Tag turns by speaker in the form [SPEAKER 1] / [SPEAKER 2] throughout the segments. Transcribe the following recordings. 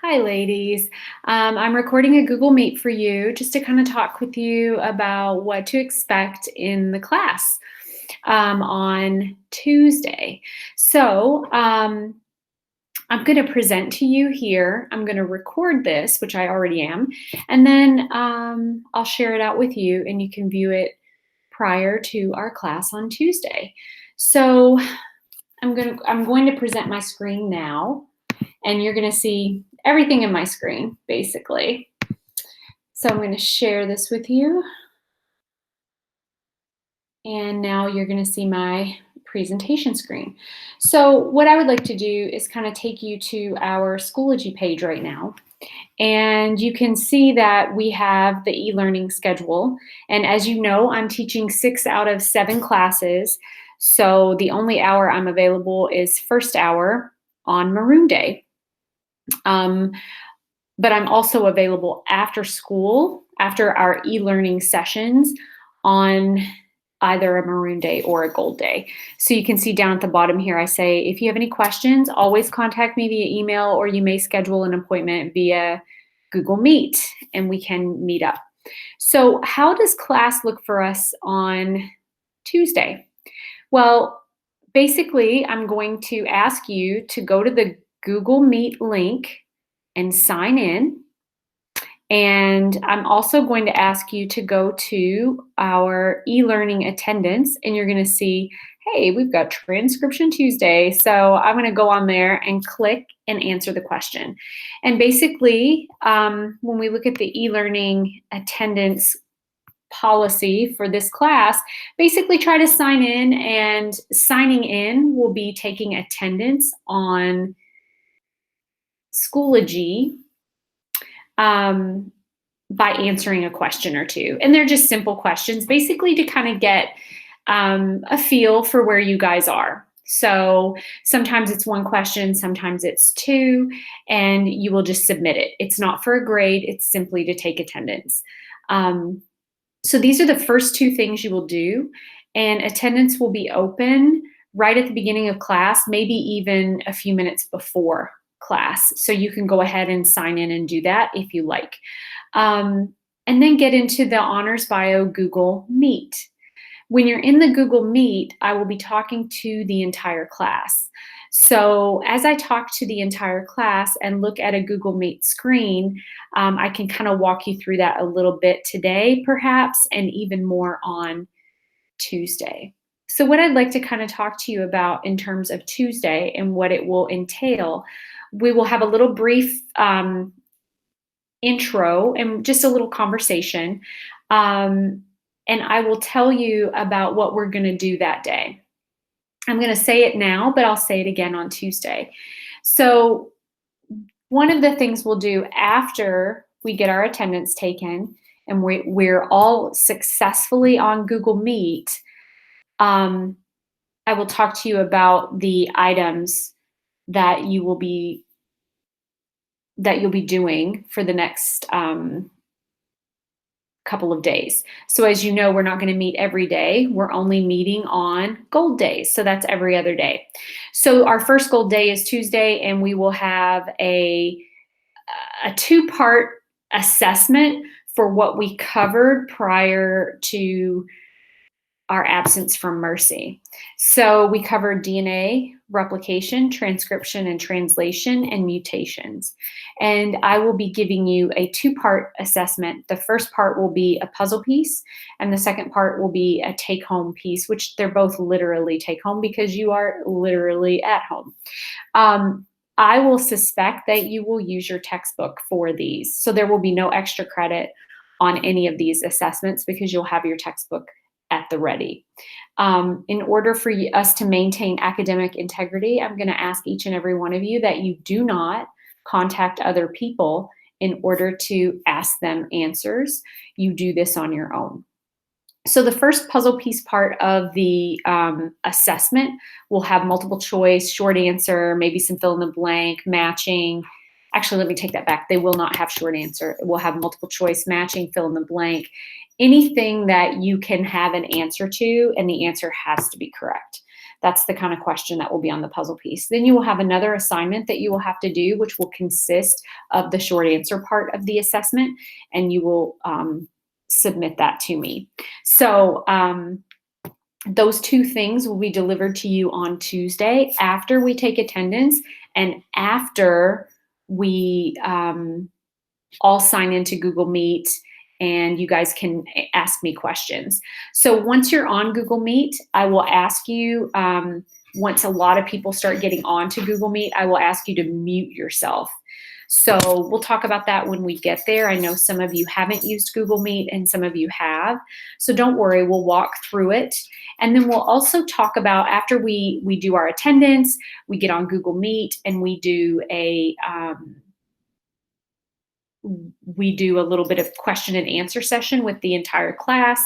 [SPEAKER 1] Hi, ladies. I'm recording a Google Meet for you just to kind of talk with you about what to expect in the class on Tuesday. So I'm going to present to you here. I'm going to record this, which I already am, and then I'll share it out with you and you can view it prior to our class on Tuesday. So I'm going to present my screen now, and you're going to see everything in my screen, basically. So I'm going to share this with you. And now you're going to see my presentation screen. So what I would like to do is kind of take you to our Schoology page right now. And you can see that we have the e-learning schedule. And as you know, I'm teaching 6 out of 7 classes. So the only hour I'm available is first hour on Maroon Day. But I'm also available after school, after our e-learning sessions on either a Maroon Day or a Gold Day. So you can see down at the bottom here, I say, if you have any questions, always contact me via email, or you may schedule an appointment via Google Meet and we can meet up. So how does class look for us on Tuesday? Well, basically, I'm going to ask you to go to the Google Meet link and sign in. And I'm also going to ask you to go to our e-learning attendance, and you're going to see, hey, we've got Transcription Tuesday. So I'm going to go on there and click and answer the question. And basically, when we look at the e-learning attendance policy for this class, basically try to sign in, and signing in will be taking attendance on Schoology by answering a question or two. And they're just simple questions, basically to kind of get a feel for where you guys are. So sometimes it's 1 question, sometimes it's 2, and you will just submit it. It's not for a grade, it's simply to take attendance. So these are the first 2 things you will do, and attendance will be open right at the beginning of class, maybe even a few minutes before class. So you can go ahead and sign in and do that if you like. And then get into the Honors Bio Google Meet. When you're in the Google Meet, I will be talking to the entire class. So as I talk to the entire class and look at a Google Meet screen, I can kind of walk you through that a little bit today, perhaps, and even more on Tuesday. So what I'd like to kind of talk to you about in terms of Tuesday and what it will entail, we will have a little brief intro and just a little conversation. And I will tell you about what we're going to do that day. I'm going to say it now, but I'll say it again on Tuesday. So one of the things we'll do after we get our attendance taken and we're all successfully on Google Meet, I will talk to you about the items that you'll be doing for the next couple of days. So as you know, we're not going to meet every day. We're only meeting on Gold days. So that's every other day. So our first Gold day is Tuesday, and we will have a 2-part assessment for what we covered prior to our absence from Mercy. So we covered DNA, replication, transcription and translation, and mutations. And I will be giving you a 2-part assessment. The first part will be a puzzle piece, and the second part will be a take-home piece, which they're both literally take-home because you are literally at home. I will suspect that you will use your textbook for these. So there will be no extra credit on any of these assessments because you'll have your textbook at the ready. In order for us to maintain academic integrity, I'm going to ask each and every one of you that you do not contact other people in order to ask them answers. You do this on your own. So the first puzzle piece part of the assessment will have multiple choice, short answer, maybe some fill in the blank, matching. Actually, let me take that back. They will not have short answer. It will have multiple choice, matching, fill in the blank, anything that you can have an answer to, and the answer has to be correct. That's the kind of question that will be on the puzzle piece. Then you will have another assignment that you will have to do, which will consist of the short answer part of the assessment, and you will submit that to me. So those two things will be delivered to you on Tuesday after we take attendance and after we all sign into Google Meet and you guys can ask me questions. So once you're on Google Meet, I will ask you, once a lot of people start getting onto Google Meet, I will ask you to mute yourself. So we'll talk about that when we get there. I know some of you haven't used Google Meet and some of you have. So don't worry, we'll walk through it. And then we'll also talk about, after we do our attendance, we get on Google Meet and we do a little bit of question and answer session with the entire class.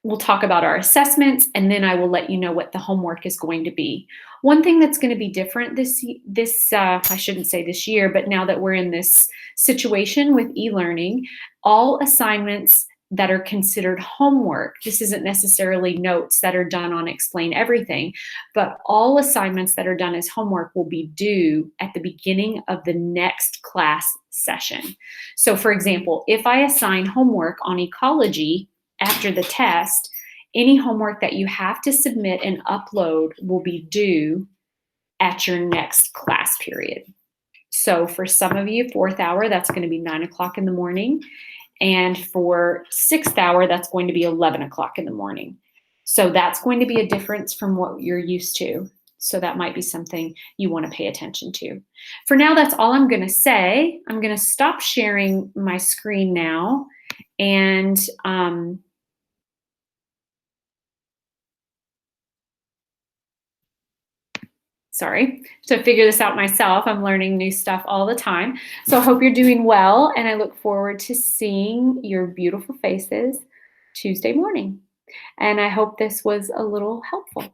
[SPEAKER 1] We'll talk about our assessments, and then I will let you know what the homework is going to be. One thing that's going to be different this I shouldn't say this year, but now that we're in this situation with e-learning, all assignments that are considered homework, this isn't necessarily notes that are done on Explain Everything, but all assignments that are done as homework will be due at the beginning of the next class session. So for example, if I assign homework on ecology after the test, any homework that you have to submit and upload will be due at your next class period. So for some of you, 4th hour, that's going to be 9 o'clock in the morning. And for 6th hour, that's going to be 11 o'clock in the morning. So that's going to be a difference from what you're used to. So that might be something you want to pay attention to. For now, that's all I'm going to say. I'm going to stop sharing my screen now. And sorry, to figure this out myself. I'm learning new stuff all the time. So I hope you're doing well, and I look forward to seeing your beautiful faces Tuesday morning. And I hope this was a little helpful.